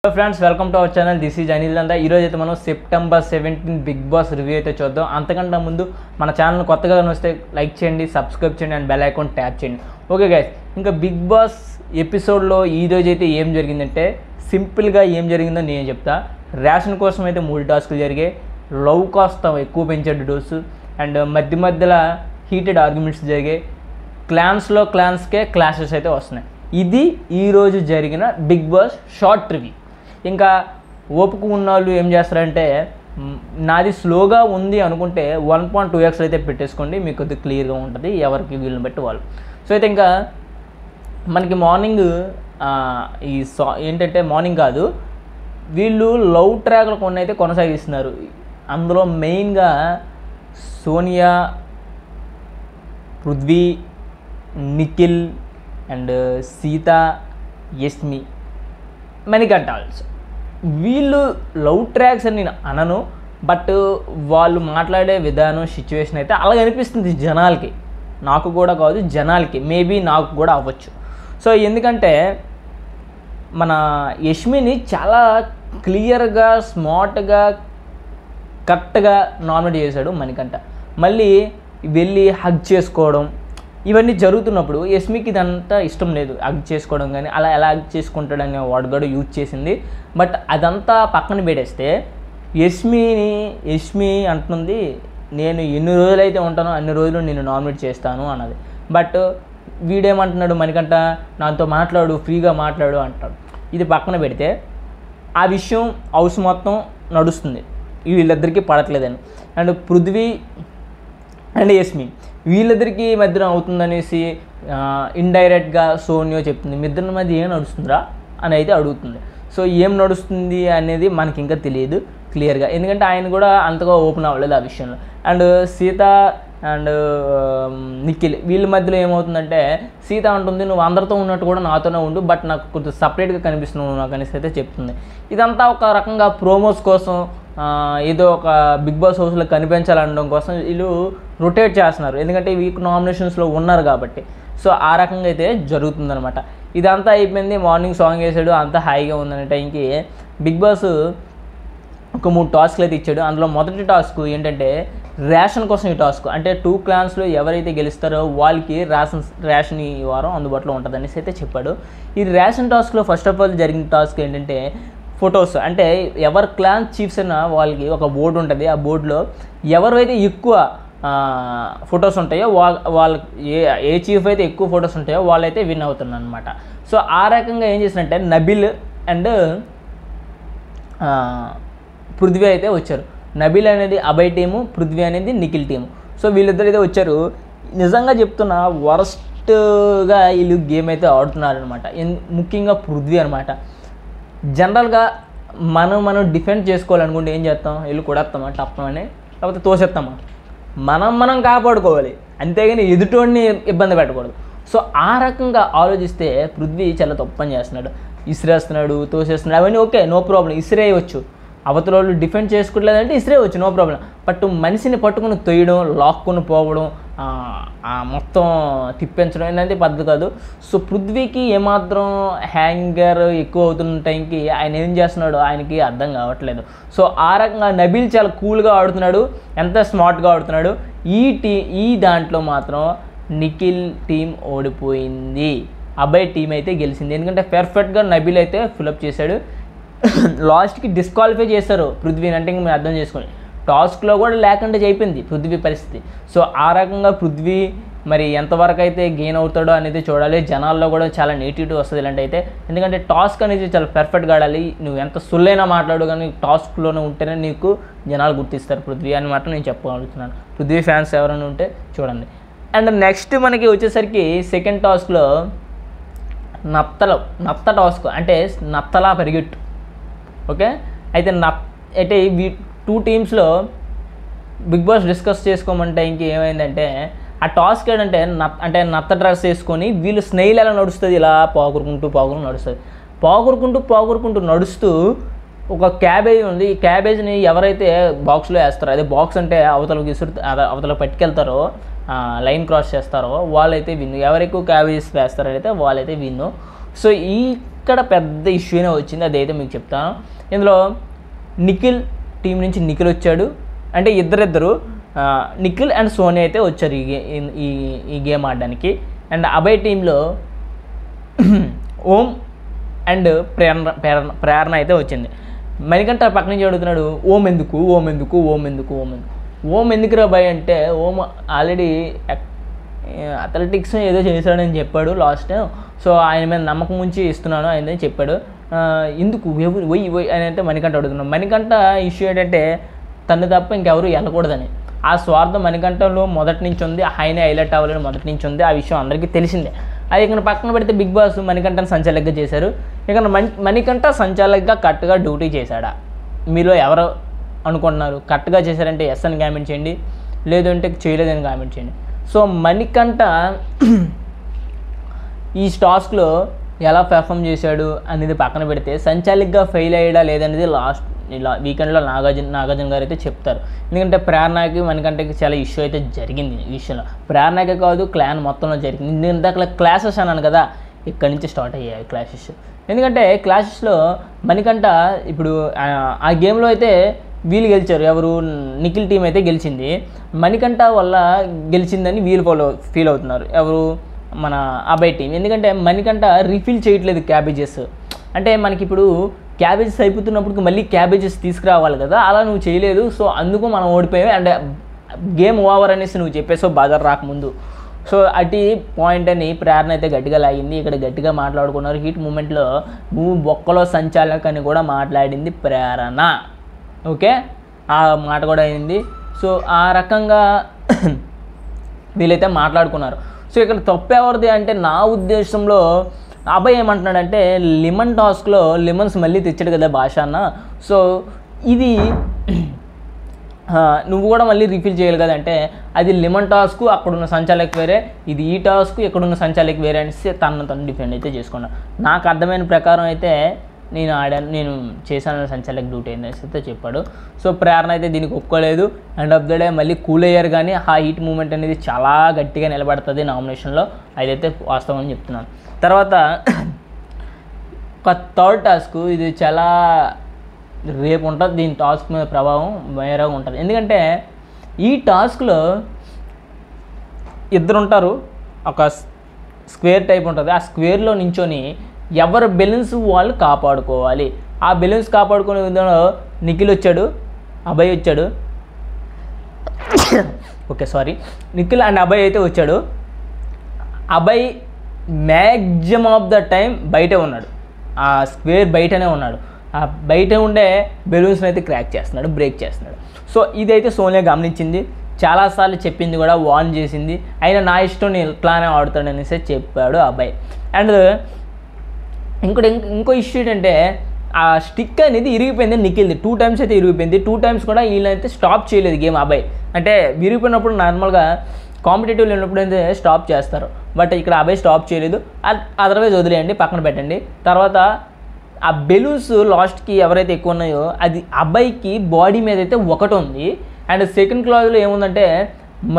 Hello friends, welcome to our channel. This is Anil Nanda. ఈరోజు అయితే మనం సెప్టెంబర్ 17 బిగ్ బాస్ రివ్యూ అయితే చూద్దాం. అంతకంటే ముందు మన ఛానల్ కొత్తగా వస్తే లైక్ చేయండి, సబ్స్క్రైబ్ చేయండి అండ్ బెల్ ఐకాన్ ట్యాప్ చేయండి. ఓకే గైస్, ఇంకా బిగ్ బాస్ ఎపిసోడ్లో ఈరోజు అయితే ఏం జరిగిందంటే సింపుల్గా ఏం జరిగిందో నేను చెప్తా. రేషన్ కోసం అయితే 3 టాస్కులు జరిగాయి. లవ్ కాస్త ఎక్కువ పెంచాడు డోసు అండ్ మధ్యలో హీటెడ్ ఆర్గ్యుమెంట్స్ జరిగాయి. క్లాన్స్కే క్లాషెస్ అయితే వస్తున్నాయి. ఇది ఈరోజు జరిగిన బిగ్ బాస్ షార్ట్ రివ్యూ. ఇంకా ఓపిక ఉన్న వాళ్ళు ఏం చేస్తారంటే, నాది స్లోగా ఉంది అనుకుంటే 1.2x అయితే పెట్టేసుకోండి, మీకు కొద్దిగా క్లియర్గా ఉంటుంది ఎవరికి వీళ్ళని బట్టి వాళ్ళు. సో అయితే ఇంకా మనకి మార్నింగ్ ఏంటంటే మార్నింగ్ కాదు, వీళ్ళు లవ్ ట్రాక్లు కొన్ని అయితే కొనసాగిస్తున్నారు. అందులో మెయిన్గా సోనియా, పృథ్వీ, నిఖిల్ అండ్ సీత, యష్మి, మణికంఠ ఆల్సో. వీళ్ళు లవ్ ట్రాక్స్ అని నేను అనను, బట్ వాళ్ళు మాట్లాడే విధానం, సిచ్యువేషన్ అయితే అలాగ అనిపిస్తుంది జనాలకి. నాకు కూడా కాదు, జనాలకి మేబీ నాకు కూడా అవ్వచ్చు. సో ఎందుకంటే మన యష్మిని చాలా క్లియర్గా, స్మార్ట్గా, కరెక్ట్గా నామినేట్ చేశాడు మణికంఠ. మళ్ళీ వెళ్ళి హగ్ చేసుకోవడం ఇవన్నీ జరుగుతున్నప్పుడు యష్మికి ఇదంతా ఇష్టం లేదు. హగ్ చేసుకోవడం కానీ అలా ఎలా హగ్ చేసుకుంటాడనే వాడు కూడా యూజ్ చేసింది. బట్ అదంతా పక్కన పెట్టేస్తే యష్మి అంటుంది, నేను ఎన్ని రోజులైతే ఉంటానో అన్ని రోజులు నేను నామినేట్ చేస్తాను అన్నది. బట్ వీడేమంటున్నాడు, మణికంఠ నాతో మాట్లాడు, ఫ్రీగా మాట్లాడు అంటాడు. ఇది పక్కన పెడితే ఆ విషయం హౌస్ మొత్తం నడుస్తుంది, వీళ్ళిద్దరికీ పడట్లేదని. అండ్ పృథ్వీ అండ్ యష్మి వీళ్ళిద్దరికీ మధ్యన అవుతుందనేసి ఇండైరెక్ట్గా సోనియా చెప్తుంది. మీ ఇద్దరి మధ్య ఏం నడుస్తుందిరా అని అయితే అడుగుతుంది. సో ఏం నడుస్తుంది అనేది మనకి ఇంకా తెలియదు క్లియర్గా, ఎందుకంటే ఆయన కూడా అంతగా ఓపెన్ అవ్వలేదు ఆ విషయంలో. అండ్ సీత అండ్ నిఖిల్ వీళ్ళ మధ్యలో ఏమవుతుందంటే, సీత అంటుంది, నువ్వు అందరితో ఉన్నట్టు కూడా నాతోనే ఉండు, బట్ నాకు కొంచెం సపరేట్గా కనిపిస్తున్నావు నాకు అనేసి అయితే చెప్తుంది. ఇదంతా ఒక రకంగా ప్రోమోస్ కోసం, ఏదో ఒక బిగ్ బాస్ హౌస్లో కనిపించాలనడం కోసం వీళ్ళు రొటేట్ చేస్తున్నారు, ఎందుకంటే వీక్ నామినేషన్స్లో ఉన్నారు కాబట్టి. సో ఆ రకంగా అయితే జరుగుతుందనమాట. ఇదంతా అయిపోయింది. మార్నింగ్ సాంగ్ వేసాడు, అంతా హాయిగా ఉందనే టైంకి బిగ్ బాస్ ఒక 3 టాస్క్లు అయితే ఇచ్చాడు. అందులో మొదటి టాస్క్ ఏంటంటే రేషన్ కోసం. ఈ టాస్క్ అంటే 2 క్లాన్స్లో ఎవరైతే గెలుస్తారో వాళ్ళకి రేషన్ ఈ వారం అందుబాటులో ఉంటుంది అనేసి అయితే చెప్పాడు. ఈ రేషన్ టాస్క్లో ఫస్ట్ ఆఫ్ ఆల్ జరిగిన టాస్క్ ఏంటంటే ఫొటోస్. అంటే ఎవరి క్లాన్ చీఫ్స్ అయినా వాళ్ళకి ఒక బోర్డు ఉంటుంది. ఆ బోర్డులో ఎవరైతే ఎక్కువ ఫొటోస్ ఉంటాయో వాళ్ళకి ఏ చీఫ్ అయితే ఎక్కువ ఫొటోస్ ఉంటాయో వాళ్ళైతే విన్ అవుతున్నారు అనమాట. సో ఆ రకంగా ఏం చేసినట్టే నబిల్ అండ్ పృథ్వీ అయితే వచ్చారు. నబిల్ అనేది అభయ్ టీము, పృథ్వీ అనేది నిఖిల్ టీము. సో వీళ్ళిద్దరు అయితే వచ్చారు. నిజంగా చెప్తున్నా, వరస్ట్గా వీళ్ళు గేమ్ అయితే ఆడుతున్నారనమాట. ముఖ్యంగా పృథ్వీ అనమాట. జనరల్గా మనం డిఫెండ్ చేసుకోవాలనుకుంటే ఏం చేస్తాం, వీళ్ళు కొడేస్తామా, టప్పమని, లేకపోతే తోసేస్తామా, మనం కాపాడుకోవాలి, అంతేగాని ఎదుటోడిని ఇబ్బంది పెట్టకూడదు. సో ఆ రకంగా ఆలోచిస్తే పృథ్వీ చాలా తప్పని చేస్తున్నాడు. ఇసిరేస్తున్నాడు, తోసేస్తున్నాడు, అవన్నీ ఓకే, నో ప్రాబ్లం, ఇసిరేయవచ్చు. అవతల వాళ్ళు డిఫెండ్ చేసుకోవట్లేదంటే ఇసిరేయవచ్చు, నో ప్రాబ్లం. బట్ మనిషిని పట్టుకుని తొయ్యడం, లాక్కుని పోవడం, మొత్తం తిప్పించడం అనేది పద్ధతి కాదు. సో పృథ్వీకి ఏమాత్రం హ్యాంగర్ ఎక్కువ అవుతున్న టైంకి ఆయన ఏం చేస్తున్నాడో ఆయనకి అర్థం కావట్లేదు. సో ఆ రకంగా నబిల్ చాలా కూల్గా ఆడుతున్నాడు, ఎంత స్మార్ట్గా ఆడుతున్నాడు. ఈ దాంట్లో మాత్రం నిఖిల్ టీం ఓడిపోయింది, అభయ్ టీం అయితే గెలిచింది. ఎందుకంటే పర్ఫెక్ట్గా నబిల్ అయితే ఫిలప్ చేశాడు. లాస్ట్కి డిస్క్వాలిఫై చేశారు పృథ్వీని. అంటే ఇంక మీరు అర్థం చేసుకోండి, టాస్క్లో కూడా లేకుండా అయిపోయింది పృథ్వీ పరిస్థితి. సో ఆ రకంగా పృథ్వీ మరి ఎంతవరకు అయితే గెయిన్ అవుతాడో అనేది చూడాలి. జనాల్లో కూడా చాలా నెగిటివిటీ వస్తుంది ఇలాంటి అయితే, ఎందుకంటే టాస్క్ అనేది చాలా పర్ఫెక్ట్గా ఆడాలి. నువ్వు ఎంత సుల్లైనా మాట్లాడు కానీ టాస్క్లోనే ఉంటేనే నీకు జనాలు గుర్తిస్తారు పృథ్వీ అని మాత్రం నేను చెప్పగలుగుతున్నాను. పృథ్వీ ఫ్యాన్స్ ఎవరైనా ఉంటే చూడండి. అండ్ నెక్స్ట్ మనకి వచ్చేసరికి సెకండ్ టాస్క్లో నత్త టాస్క్, అంటే నత్తలా పరిగెట్టు. ఓకే, అయితే అయితే ఈ 2 టీమ్స్లో బిగ్ బాస్ డిస్కస్ చేసుకోమంటే ఇంకేమైందంటే, ఆ టాస్క్ ఏంటంటే నత్త డ్రెస్ వేసుకొని వీళ్ళు స్నేహిల్ ఎలా నడుస్తుంది, ఇలా పాకురుకుంటూ నడుస్తుంది. పాకురుకుంటూ నడుస్తూ ఒక క్యాబేజ్ ఉంది. ఈ క్యాబేజ్ని ఎవరైతే బాక్స్లో వేస్తారో, అదే బాక్స్ అంటే అవతల పట్టుకెళ్తారో, లైన్ క్రాస్ చేస్తారో వాళ్ళైతే విన్. ఎవరు ఎక్కువ క్యాబేజెస్ వేస్తారో అయితే వాళ్ళైతే విన్ను. సో ఈ ఇక్కడ పెద్ద ఇష్యూనే వచ్చింది, అదైతే మీకు చెప్తాను. ఇందులో నిఖిల్ టీం నుంచి నిఖిల్ వచ్చాడు, అంటే ఇద్దరు నిఖిల్ అండ్ సోనియా అయితే వచ్చారు ఈ గేమ్ ఆడడానికి. అండ్ అభయ్ టీంలో ఓం అండ్ ప్రేరణ అయితే వచ్చింది. మణికంఠ పక్క నుంచి అడుగుతున్నాడు, ఓం ఎందుకు రా భయ్ అంటే, ఓం ఆల్రెడీ అథ్లెటిక్స్ ఏదో చేశాడని చెప్పాడు లాస్ట్ టైం, సో ఆయన మీద నమ్మకం ఉంచి ఇస్తున్నాను ఆయన చెప్పాడు. ఎందుకు వై అని అయితే మణికంఠ అడుగుతున్నాడు. మణికంఠ ఇష్యూ ఏంటంటే తను తప్ప ఇంకెవరు వెళ్ళకూడదని. ఆ స్వార్థం మణికంఠలో మొదటి నుంచి ఉంది, ఆయన హైలైట్ అవ్వాలని మొదటి నుంచి ఉంది, ఆ విషయం అందరికీ తెలిసిందే. అది ఇక్కడ పక్కన పెడితే బిగ్ బాస్ మణికంఠను సంచాలకుగా చేశారు. ఇక్కడ మణికంఠ సంచాలకుగా కరెక్ట్గా డ్యూటీ చేశాడా? మీలో ఎవరు అనుకుంటున్నారు? కరెక్ట్గా చేశారంటే ఎస్ అని కామెంట్ చేయండి, లేదంటే చేయలేదని కామెంట్ చేయండి. సో మణికంఠ ఈ టాస్క్లో ఎలా పెర్ఫామ్ చేశాడు అనేది పక్కన పెడితే సంచాలకుగా ఫెయిల్ అయ్యాడా లేదనేది లాస్ట్ వీకెండ్లో నాగార్జున గారు అయితే చెప్తారు. ఎందుకంటే ప్రేరణకి మణికంఠకి చాలా ఇష్యూ అయితే జరిగింది. ఈ విషయంలో ప్రేరణకే కాదు క్లాన్ మొత్తంలో జరిగింది. నేను ఇందాక క్లాసెస్ అన్నాను కదా, ఇక్కడి నుంచి స్టార్ట్ అయ్యాయి క్లాసెస్. ఎందుకంటే క్లాసెస్లో మణికంఠ ఇప్పుడు ఆ గేమ్లో అయితే వీళ్ళు గెలిచారు, ఎవరు నిఖిల్ టీం అయితే గెలిచింది, మణికంఠ వల్ల గెలిచిందని వీళ్ళు ఫీల్ అవుతున్నారు, ఎవరు మన అభయ్ టీం. ఎందుకంటే మణికంఠ రీఫిల్ చేయట్లేదు క్యాబేజెస్, అంటే మనకి ఇప్పుడు క్యాబేజెస్ అయిపోతున్నప్పుడు మళ్ళీ క్యాబేజెస్ తీసుకురావాలి కదా, అలా నువ్వు చేయలేదు, సో అందుకు మనం ఓడిపోయావు అండ్ గేమ్ ఓవర్ అనేసి నువ్వు చెప్పేసావు బాధ రాకముందు. సో అటు పాయింట్ అని ప్రేరణ అయితే గట్టిగా లాగింది. ఇక్కడ గట్టిగా మాట్లాడుకున్నారు. హీట్ మూమెంట్లో నువ్వు బొక్కలో సంచాలక్ అని కూడా మాట్లాడింది ప్రేరణ, ఓకే, ఆ మాట కూడా అయింది. సో ఆ రకంగా వీళ్ళైతే మాట్లాడుకున్నారు. సో ఇక్కడ తప్పు ఎవరిది అంటే నా ఉద్దేశంలో అభయ్ ఏమంటున్నాడంటే లెమన్ టాస్క్లో లెమన్స్ మళ్ళీ తెచ్చాడు కదా భాష అన్న, సో ఇది నువ్వు కూడా మళ్ళీ రిఫిల్ చేయాలి కదంటే అది లెమన్ టాస్క్ అక్కడున్న సంచాలక్ వేరే, ఇది ఈ టాస్క్ ఇక్కడున్న సంచాలక్ వేరే అనేసి తను డిఫెండ్ అయితే చేసుకున్నాను. నాకు అర్థమైన ప్రకారం అయితే నేను చేశాను సంచాలక్ డ్యూటీ అనేసి అయితే చెప్పాడు. సో ప్రేరణ అయితే దీనికి ఒప్పుకోలేదు. ఎండ్ ఆఫ్ ద డే మళ్ళీ కూల్ అయ్యారు, కానీ ఆ హీట్ మూమెంట్ అనేది చాలా గట్టిగా నిలబడుతుంది నామినేషన్లో, అదైతే వాస్తవం అని చెప్తున్నాను. తర్వాత ఒక థర్డ్ టాస్క్, ఇది చాలా రేపు ఉంటుంది, దీని టాస్క్ మీద ప్రభావం వేరేగా ఉంటుంది. ఎందుకంటే ఈ టాస్క్లో ఇద్దరు ఉంటారు, ఒక స్క్వేర్ టైప్ ఉంటుంది, ఆ స్క్వేర్లో నించొని ఎవరు బెలూన్స్ వాళ్ళు కాపాడుకోవాలి. ఆ బెలూన్స్ కాపాడుకునే విధంలో నిఖిల్ వచ్చాడు, అభయ్ వచ్చాడు, okay sorry, Nikhil and Abhay అయితే వచ్చాడు. Abhay maximum of the time బయటే ఉన్నాడు, ఆ స్క్వేర్ బయటనే ఉన్నాడు, ఆ బయట ఉండే బెలూన్స్ని అయితే క్రాక్ చేస్తున్నాడు, బ్రేక్ చేస్తున్నాడు. సో ఇదైతే సోనియా గమనించింది, చాలాసార్లు చెప్పింది కూడా, వార్న్ చేసింది. అయినా నా ఇష్టం నేను ఇట్లానే ఆడుతాడు అనేసి చెప్పాడు అభయ్. అండ్ ఇంకో ఇష్యూ ఏంటంటే ఆ స్టిక్ అనేది ఇరిగిపోయింది నిఖిల్ది, 2 times అయితే ఇరిగిపోయింది. 2 times కూడా వీళ్ళైతే స్టాప్ చేయలేదు గేమ్. అభయ్ అంటే విరిగిపోయినప్పుడు నార్మల్గా కాంపిటేటివ్లో ఉన్నప్పుడు అయితే స్టాప్ చేస్తారు, బట్ ఇక్కడ అభయ్ స్టాప్ చేయలేదు. అదర్వైజ్ వదిలేయండి, పక్కన పెట్టండి. తర్వాత ఆ బెలూన్స్ లాస్ట్కి ఎవరైతే ఎక్కువ ఉన్నాయో అది అభయ్కి బాడీ మీద అయితే ఒకటి ఉంది. అండ్ సెకండ్ క్లాజ్లో ఏముందంటే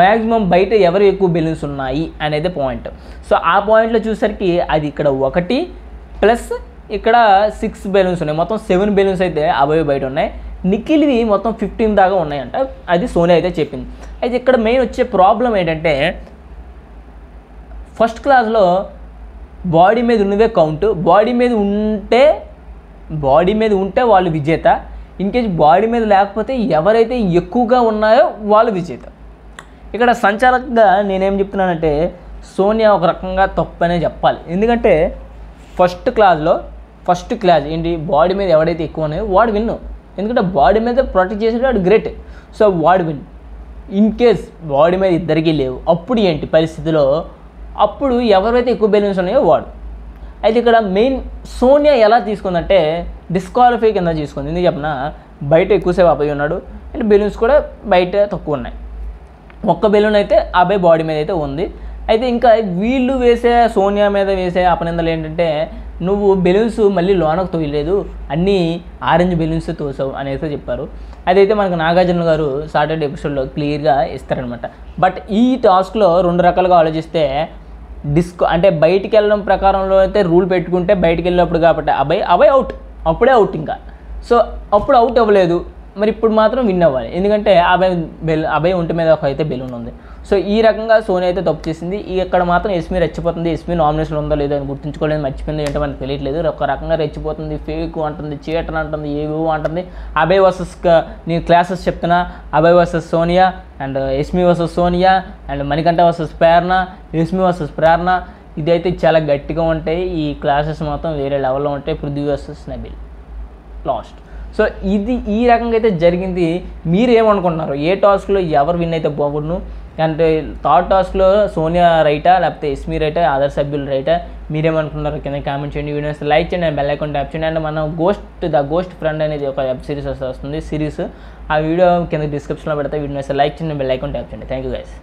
మ్యాక్సిమం బయట ఎవరు ఎక్కువ బెలూన్స్ ఉన్నాయి అనేది పాయింట్. సో ఆ పాయింట్లో చూసరికి అది ఇక్కడ 1 ప్లస్ ఇక్కడ 6 బెలూన్స్ ఉన్నాయి, మొత్తం 7 బెలూన్స్ అయితే అభయ్ బయట ఉన్నాయి. నిఖిల్వి మొత్తం 15 దాకా ఉన్నాయంట, అది సోనియా అయితే చెప్పింది. అయితే ఇక్కడ మెయిన్ వచ్చే ప్రాబ్లం ఏంటంటే ఫస్ట్ క్లాస్లో బాడీ మీద ఉన్నవే కౌంట్, బాడీ మీద ఉంటే వాళ్ళు విజేత, ఇన్కేస్ బాడీ మీద లేకపోతే ఎవరైతే ఎక్కువగా ఉన్నాయో వాళ్ళు విజేత. ఇక్కడ సంచాలకుగా నేనేం చెప్తున్నానంటే సోనియా ఒక రకంగా తప్పనే చెప్పాలి. ఎందుకంటే ఫస్ట్ క్లాస్ ఏంటి, బాడీ మీద ఎవడైతే ఎక్కువ ఉన్నాయో వాడు విన్ను, ఎందుకంటే బాడీ మీద ప్రొటెక్ట్ చేసేది వాడు గ్రేట్, సో వాడు విన్. ఇన్ కేస్ బాడీ మీద ఇద్దరికీ లేవు, అప్పుడు ఏంటి పరిస్థితిలో, అప్పుడు ఎవరైతే ఎక్కువ బెలూన్స్ ఉన్నాయో వాడు. అయితే ఇక్కడ మెయిన్ సోనియా ఎలా తీసుకుందంటే డిస్క్వాలిఫై కింద తీసుకుంది. ఎందుకు చెప్పిన బయట ఎక్కువసేపు అబ్బాయి ఉన్నాడు అండ్ బెలూన్స్ కూడా బయట తక్కువ ఉన్నాయి, ఒక్క బెలూన్ అయితే అబ్బాయి బాడీ మీద అయితే ఉంది. అయితే ఇంకా వీళ్ళు సోనియా మీద వేసే అపనిందలు ఏంటంటే నువ్వు బెలూన్స్ మళ్ళీ లోనకు తోయలేదు, అన్నీ ఆరెంజ్ బెలూన్స్ తోసావు అనేది చెప్పారు. అదైతే మనకు నాగార్జున గారు సాటర్డే ఎపిసోడ్లో క్లియర్గా ఇస్తారనమాట. బట్ ఈ టాస్క్లో 2 రకాలుగా ఆలోచిస్తే అంటే బయటికి వెళ్ళడం ప్రకారంలో అయితే రూల్ పెట్టుకుంటే బయటికి వెళ్ళినప్పుడు కాబట్టి అభయ్ అవుట్, అప్పుడే అవుట్ ఇంకా. సో అప్పుడు అవుట్ అవ్వలేదు, మరి ఇప్పుడు మాత్రం విన్ అవ్వాలి, ఎందుకంటే అభయ్ ఒంటి మీద ఒక అయితే బెలూన్ ఉంది. సో ఈ రకంగా సోనీ అయితే తప్పు చేసింది. ఇక్కడ మాత్రం ఎస్మీ రెచ్చిపోతుంది. ఎస్మీ నామినేషన్ ఉందో లేదో అని గుర్తుంచుకోలేదు, మర్చిపోయింది ఏంటో మనకు తెలియట్లేదు. ఒక రకంగా రెచ్చిపోతుంది, ఫేక్ అంటుంది, చీటర్ అంటుంది, ఏవో అంటుంది. అభయ్ వర్సెస్ నేను క్లాసెస్ చెప్తున్నా, Abhay versus Sonia and Esmee versus Sonia and Manikanta versus Prerana, Esmee versus Prerana. ఇదైతే చాలా గట్టిగా ఉంటాయి. ఈ క్లాసెస్ మొత్తం వేరే లెవెల్లో ఉంటాయి. Prithvi versus Nabil last. So ఇది ఈ రకంగా అయితే జరిగింది. మీరు ఏమనుకుంటున్నారు, ఏ టాస్క్లో ఎవరు విన్ అయితే బాగుండు? అంటే థర్డ్ టాస్క్లో సోనియా రైటా లేకపోతే ఎస్మీ రైటా, అదర్ సభ్యులు రైటా? మీరేమనుకుంటున్నారు కింద కామెంట్ చేయండి. వీడియోస్ లైక్ చేయండి అండ్ బెల్ ఐకాన్ ట్యాప్ చేయండి. అండ్ మనం ద గోస్ట్ ఫ్రెండ్ అనేది ఒక వెబ్ సిరీస్ వస్తుంది సిరీస్. ఆ వీడియో కింద డిస్క్రిప్షన్లో పెడతా. వీడియోస్ లైక్ చేయండి, బెల్ ఐకాన్ ట్యాప్ చేయండి. Thank you guys.